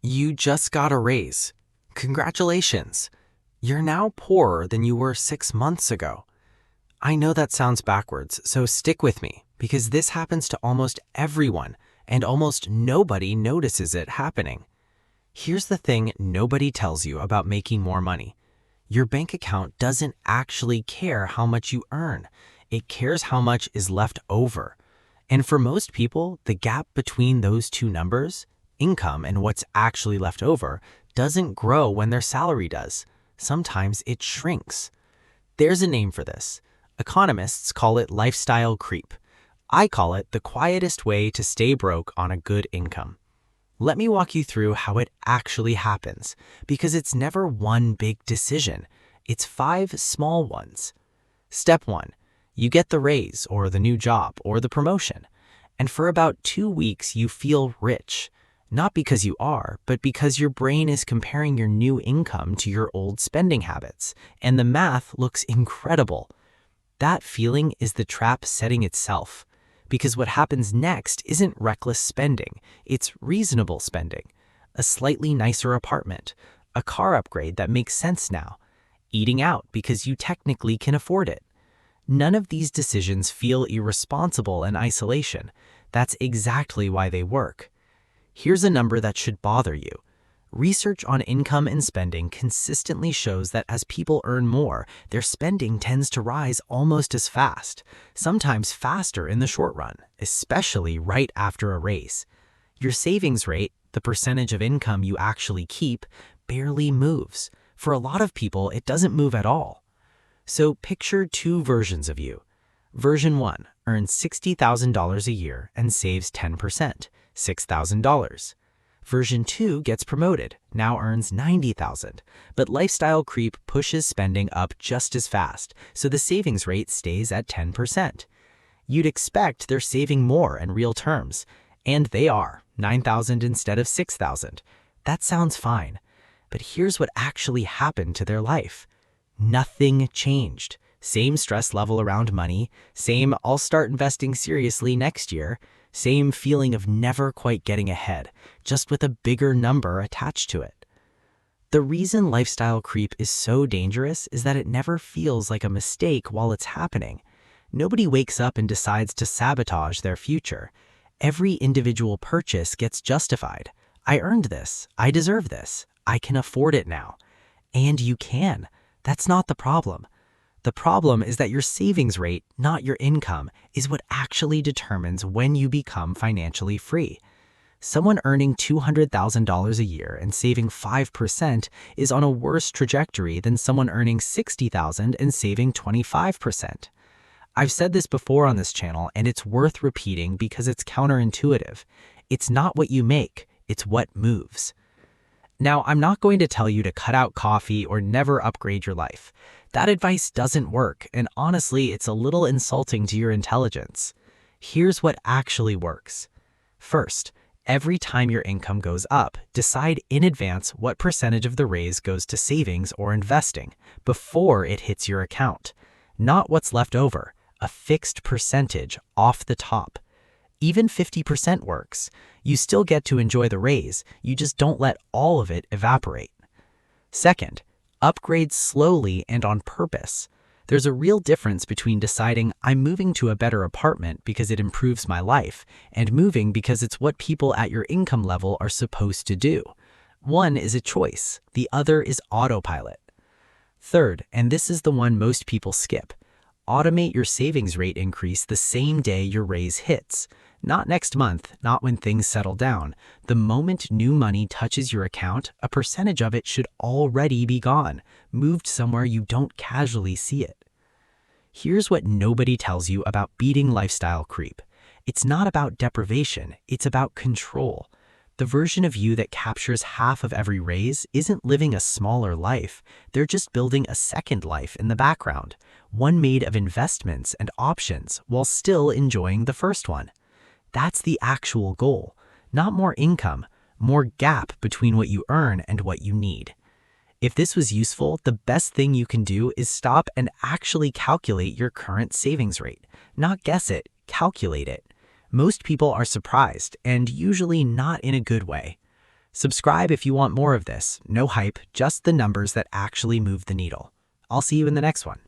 You just got a raise. Congratulations. You're now poorer than you were 6 months ago. I know that sounds backwards, so stick with me, because this happens to almost everyone, and almost nobody notices it happening. Here's the thing nobody tells you about making more money. Your bank account doesn't actually care how much you earn. It cares how much is left over. And for most people, the gap between those two numbers, income and what's actually left over, doesn't grow when their salary does. Sometimes it shrinks. There's a name for this. Economists call it lifestyle creep. I call it the quietest way to stay broke on a good income. Let me walk you through how it actually happens, because it's never one big decision. It's 5 small ones. Step 1. You get the raise or the new job or the promotion. And for about 2 weeks, you feel rich. Not because you are, but because your brain is comparing your new income to your old spending habits, and the math looks incredible. That feeling is the trap setting itself. Because what happens next isn't reckless spending, it's reasonable spending. A slightly nicer apartment, a car upgrade that makes sense now, eating out because you technically can afford it. None of these decisions feel irresponsible in isolation. That's exactly why they work. Here's a number that should bother you. Research on income and spending consistently shows that as people earn more, their spending tends to rise almost as fast, sometimes faster in the short run, especially right after a raise. Your savings rate, the percentage of income you actually keep, barely moves. For a lot of people, it doesn't move at all. So picture 2 versions of you. Version 1 earns $60,000 a year and saves 10%, $6,000. Version 2 gets promoted, now earns $90,000, but lifestyle creep pushes spending up just as fast, so the savings rate stays at 10%. You'd expect they're saving more in real terms, and they are, $9,000 instead of $6,000. That sounds fine, but here's what actually happened to their life. Nothing changed. Same stress level around money, same "I'll start investing seriously next year," same feeling of never quite getting ahead, just with a bigger number attached to it. The reason lifestyle creep is so dangerous is that it never feels like a mistake while it's happening. Nobody wakes up and decides to sabotage their future. Every individual purchase gets justified. I earned this. I deserve this. I can afford it now. And you can. That's not the problem. The problem is that your savings rate, not your income, is what actually determines when you become financially free. Someone earning $200,000 a year and saving 5% is on a worse trajectory than someone earning $60,000 and saving 25%. I've said this before on this channel, and it's worth repeating because it's counterintuitive. It's not what you make, it's what moves. Now, I'm not going to tell you to cut out coffee or never upgrade your life. That advice doesn't work, and honestly, it's a little insulting to your intelligence. Here's what actually works. First, every time your income goes up, decide in advance what percentage of the raise goes to savings or investing before it hits your account. Not what's left over, a fixed percentage off the top. Even 50% works. You still get to enjoy the raise, you just don't let all of it evaporate. Second, upgrade slowly and on purpose. There's a real difference between deciding I'm moving to a better apartment because it improves my life, and moving because it's what people at your income level are supposed to do. One is a choice, the other is autopilot. Third, and this is the one most people skip, automate your savings rate increase the same day your raise hits. Not next month, not when things settle down. The moment new money touches your account, a percentage of it should already be gone, moved somewhere you don't casually see it. Here's what nobody tells you about beating lifestyle creep. It's not about deprivation, it's about control. The version of you that captures half of every raise isn't living a smaller life, they're just building a second life in the background, one made of investments and options while still enjoying the first one. That's the actual goal, not more income, more gap between what you earn and what you need. If this was useful, the best thing you can do is stop and actually calculate your current savings rate. Not guess it, calculate it. Most people are surprised, and usually not in a good way. Subscribe if you want more of this. No hype, just the numbers that actually move the needle. I'll see you in the next one.